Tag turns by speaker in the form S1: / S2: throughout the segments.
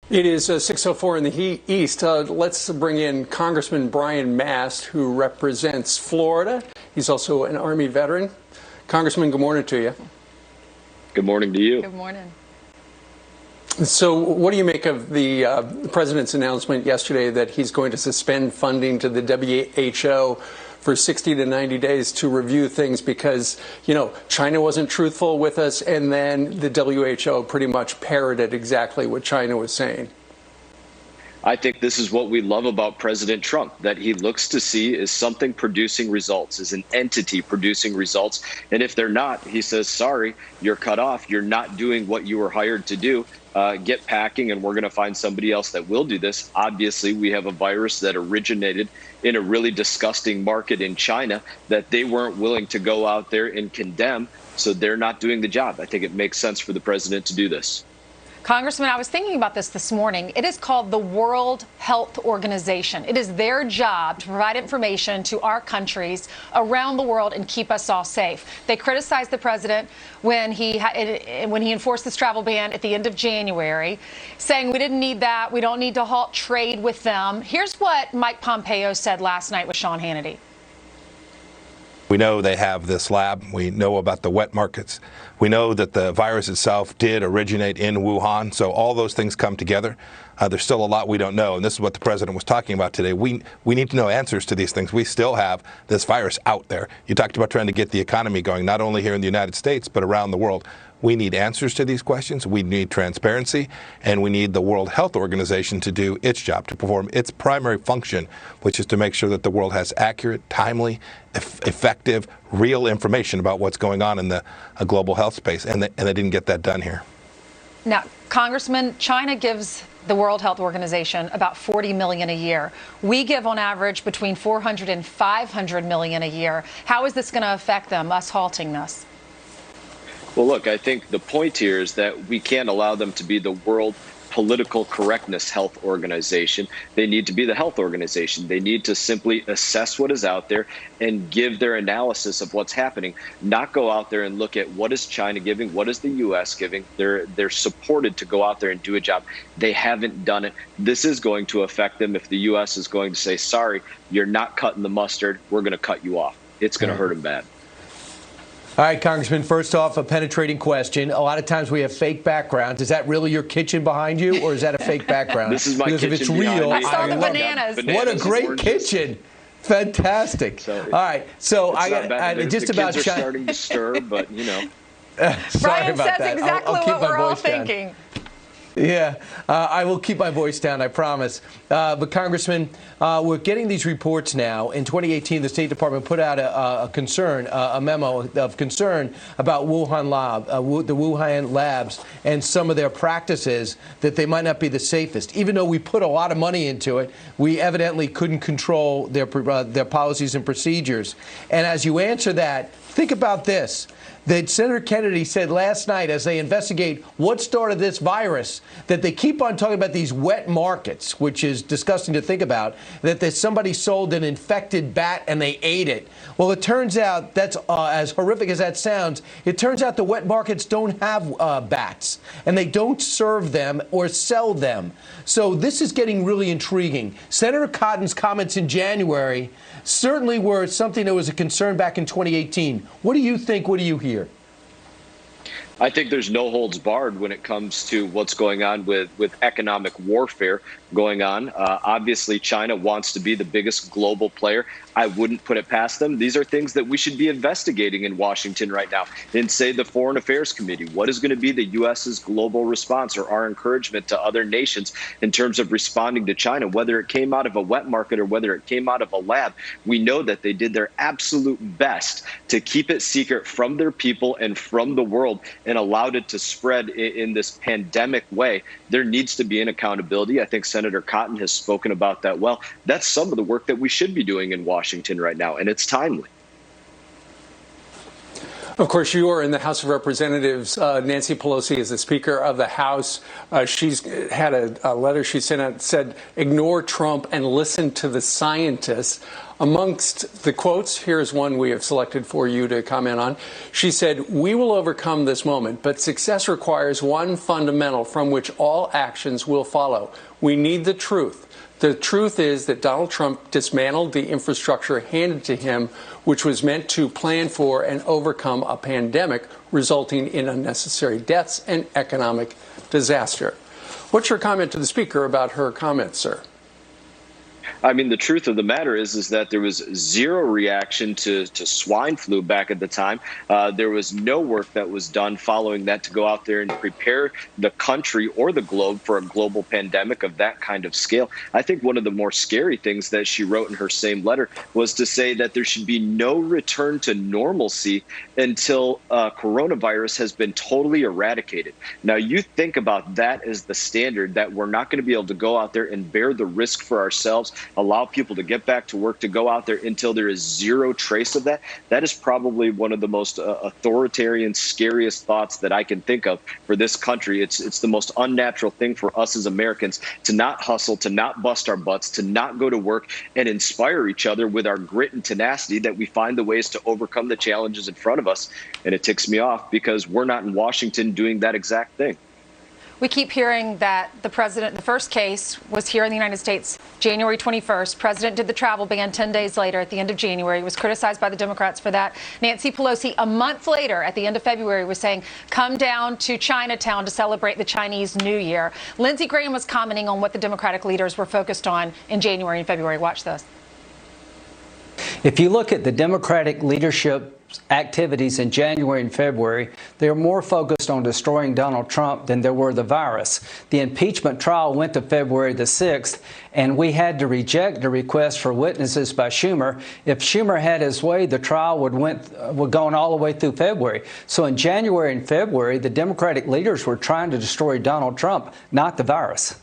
S1: It is 6:04 in the East. Let's bring in Congressman Brian Mast, who represents Florida. He's also an Army veteran. Congressman, good morning to you.
S2: Good morning to you.
S3: Good morning.
S1: So what do you make of the president's announcement yesterday that he's going to suspend funding to the WHO for 60 to 90 days to review things because, China wasn't truthful with us, and then the WHO pretty much parroted exactly what China was saying?
S2: I think this is what we love about President Trump, that he looks to see is something producing results, is an entity producing results. And if they're not, he says, sorry, you're cut off. You're not doing what you were hired to do. Get packing, and we're going to find somebody else that will do this. Obviously, we have a virus that originated in a really disgusting market in China that they weren't willing to go out there and condemn. So they're not doing the job. I think it makes sense for the president to do this.
S3: Congressman, I was thinking about this morning. It is called the World Health Organization. It is their job to provide information to our countries around the world and keep us all safe. They criticized the president when he enforced this travel ban at the end of January, saying we didn't need that. We don't need to halt trade with them. Here's what Mike Pompeo said last night with Sean Hannity.
S4: We know they have this lab. We know about the wet markets. We know that the virus itself did originate in Wuhan. So all those things come together. There's still a lot we don't know. And this is what the president was talking about today. We need to know answers to these things. We still have this virus out there. You talked about trying to get the economy going, not only here in the United States, but around the world. We need answers to these questions. We need transparency, and we need the World Health Organization to do its job, to perform its primary function, which is to make sure that the world has accurate, timely, effective, real information about what's going on in the global health space. And they didn't get that done here.
S3: Now, Congressman, China gives the World Health Organization about $40 million a year. We give on average between $400 and $500 million a year. How is this going to affect them, us halting this?
S2: Well, look, I think the point here is that we can't allow them to be the World Political Correctness Health Organization. They need to be the health organization. They need to simply assess what is out there and give their analysis of what's happening, not go out there and look at what is China giving, what is the U.S. giving. They're supported to go out there and do a job. They haven't done it. This is going to affect them if the U.S. is going to say, sorry, you're not cutting the mustard. We're going to cut you off. It's going to hurt them bad.
S5: All right, Congressman, first off, a penetrating question. A lot of times we have fake backgrounds. Is that really your kitchen behind you, or is that a fake background?
S2: This is my kitchen.
S5: Because if it's real,
S3: I saw the bananas.
S5: What a great kitchen. Fantastic.
S2: So,
S5: all right, so
S2: I got
S5: just about
S2: kids are starting to stir, but
S3: Brian
S5: says
S3: that. Exactly what we're all thinking.
S5: Yeah, I will keep my voice down, I promise. But, Congressman, we're getting these reports now. In 2018, the State Department put out a memo of concern about the Wuhan Labs and some of their practices, that they might not be the safest. Even though we put a lot of money into it, we evidently couldn't control their policies and procedures. And as you answer that, think about this. That Senator Kennedy said last night, as they investigate what started this virus, that they keep on talking about these wet markets, which is disgusting to think about, that somebody sold an infected bat and they ate it. Well, it turns out, that's as horrific as that sounds, it turns out the wet markets don't have bats, and they don't serve them or sell them. So this is getting really intriguing. Senator Cotton's comments in January certainly were something that was a concern back in 2018. What do you think? What do you hear?
S2: I think there's no holds barred when it comes to what's going on with economic warfare going on. Obviously, China wants to be the biggest global player. I wouldn't put it past them. These are things that we should be investigating in Washington right now in, say, the Foreign Affairs Committee. What is going to be the U.S.'s global response or our encouragement to other nations in terms of responding to China, whether it came out of a wet market or whether it came out of a lab? We know that they did their absolute best to keep it secret from their people and from the world and allowed it to spread in this pandemic way. There needs to be an accountability. I think Senator Cotton has spoken about that well. That's some of the work that we should be doing in Washington right now, and it's timely.
S1: Of course, you are in the House of Representatives. Nancy Pelosi is the Speaker of the House. She's had a letter she sent out that said, ignore Trump and listen to the scientists. Amongst the quotes, here's one we have selected for you to comment on. She said, "We will overcome this moment, but success requires one fundamental from which all actions will follow. We need the truth. The truth is that Donald Trump dismantled the infrastructure handed to him, which was meant to plan for and overcome a pandemic, resulting in unnecessary deaths and economic disaster." What's your comment to the Speaker about her comments, sir?
S2: I mean, the truth of the matter is that there was zero reaction to swine flu back at the time. There was no work that was done following that to go out there and prepare the country or the globe for a global pandemic of that kind of scale. I think one of the more scary things that she wrote in her same letter was to say that there should be no return to normalcy until coronavirus has been totally eradicated. Now, you think about that as the standard, that we're not going to be able to go out there and bear the risk for ourselves, allow people to get back to work, to go out there until there is zero trace of that. That is probably one of the most authoritarian, scariest thoughts that I can think of for this country. It's the most unnatural thing for us as Americans to not hustle, to not bust our butts, to not go to work and inspire each other with our grit and tenacity, that we find the ways to overcome the challenges in front of us. And it ticks me off because we're not in Washington doing that exact thing.
S3: We keep hearing that the president, the first case was here in the United States January 21st. President did the travel ban 10 days later at the end of January. Was criticized by the Democrats for that. Nancy Pelosi, a month later, at the end of February, was saying, come down to Chinatown to celebrate the Chinese New Year. Lindsey Graham was commenting on what the Democratic leaders were focused on in January and February. Watch this.
S6: If you look at the Democratic leadership activities in January and February, they're more focused on destroying Donald Trump than they were the virus. The impeachment trial went to February the 6th, and we had to reject the request for witnesses by Schumer. If Schumer had his way, the trial would go on all the way through February. So in January and February, the Democratic leaders were trying to destroy Donald Trump, not the virus.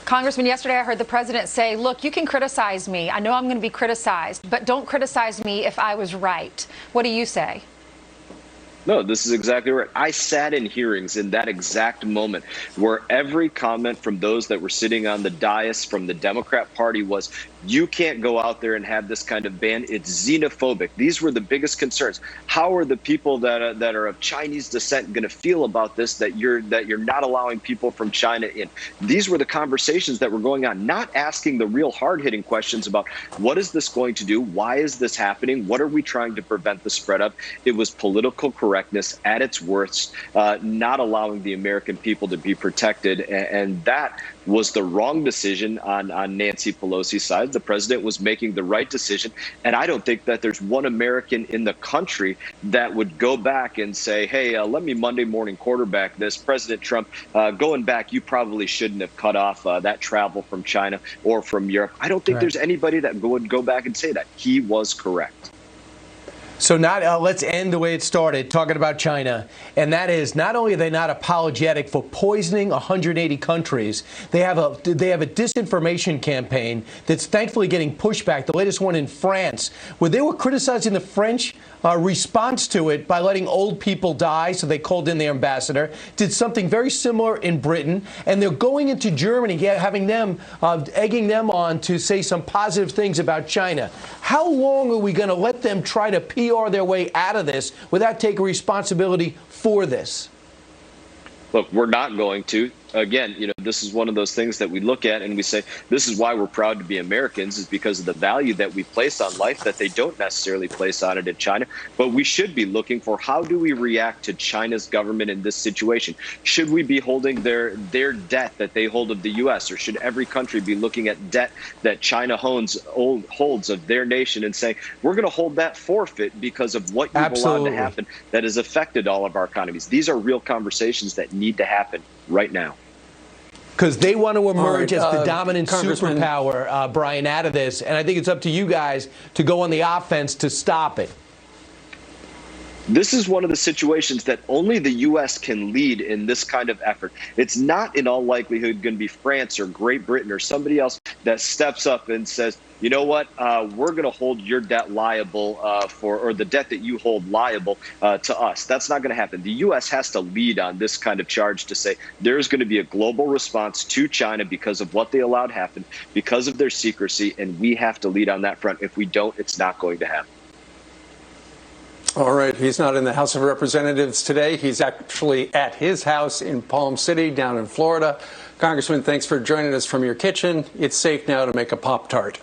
S3: Congressman, yesterday I heard the president say, look, you can criticize me. I know I'm going to be criticized, but don't criticize me if I was right. What do you say?
S2: No, this is exactly right. I sat in hearings in that exact moment where every comment from those that were sitting on the dais from the Democrat Party was, you can't go out there and have this kind of ban. It's xenophobic. These were the biggest concerns. How are the people that are of Chinese descent going to feel about this, that you're not allowing people from China in? These were the conversations that were going on, not asking the real hard-hitting questions about what is this going to do? Why is this happening? What are we trying to prevent the spread of? It was political correctness at its worst, not allowing the American people to be protected. And that was the wrong decision on Nancy Pelosi's side. The president was making the right decision. And I don't think that there's one American in the country that would go back and say, hey, let me Monday morning quarterback this. President Trump, going back, you probably shouldn't have cut off that travel from China or from Europe. I don't think there's anybody that would go back and say that. He was correct.
S5: So let's end the way it started, talking about China. And that is, not only are they not apologetic for poisoning 180 countries, they have a disinformation campaign that's thankfully getting pushback. The latest one in France, where they were criticizing the French response to it by letting old people die, so they called in their ambassador. Did something very similar in Britain, and they're going into Germany, having them, egging them on to say some positive things about China. How long are we going to let them try to PR their way out of this without taking responsibility for this?
S2: Look, we're not going to. Again, this is one of those things that we look at and we say, this is why we're proud to be Americans, is because of the value that we place on life that they don't necessarily place on it in China. But we should be looking for, how do we react to China's government in this situation? Should we be holding their debt that they hold of the U.S., or should every country be looking at debt that China holds of their nation and saying, we're going to hold that forfeit because of what you've allowed to happen that has affected all of our economies? These are real conversations that need to happen right now.
S5: Because they want to emerge as the dominant superpower, Brian, out of this. And I think it's up to you guys to go on the offense to stop it.
S2: This is one of the situations that only the U.S. can lead in this kind of effort. It's not in all likelihood going to be France or Great Britain or somebody else that steps up and says, you know what, we're going to hold your debt liable or the debt that you hold liable to us. That's not going to happen. The U.S. has to lead on this kind of charge to say there's going to be a global response to China because of what they allowed happen, because of their secrecy, and we have to lead on that front. If we don't, it's not going to happen.
S1: All right. He's not in the House of Representatives today. He's actually at his house in Palm City down in Florida. Congressman, thanks for joining us from your kitchen. It's safe now to make a Pop-Tart.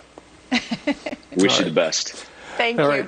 S2: Wish you the best.
S3: Thank you.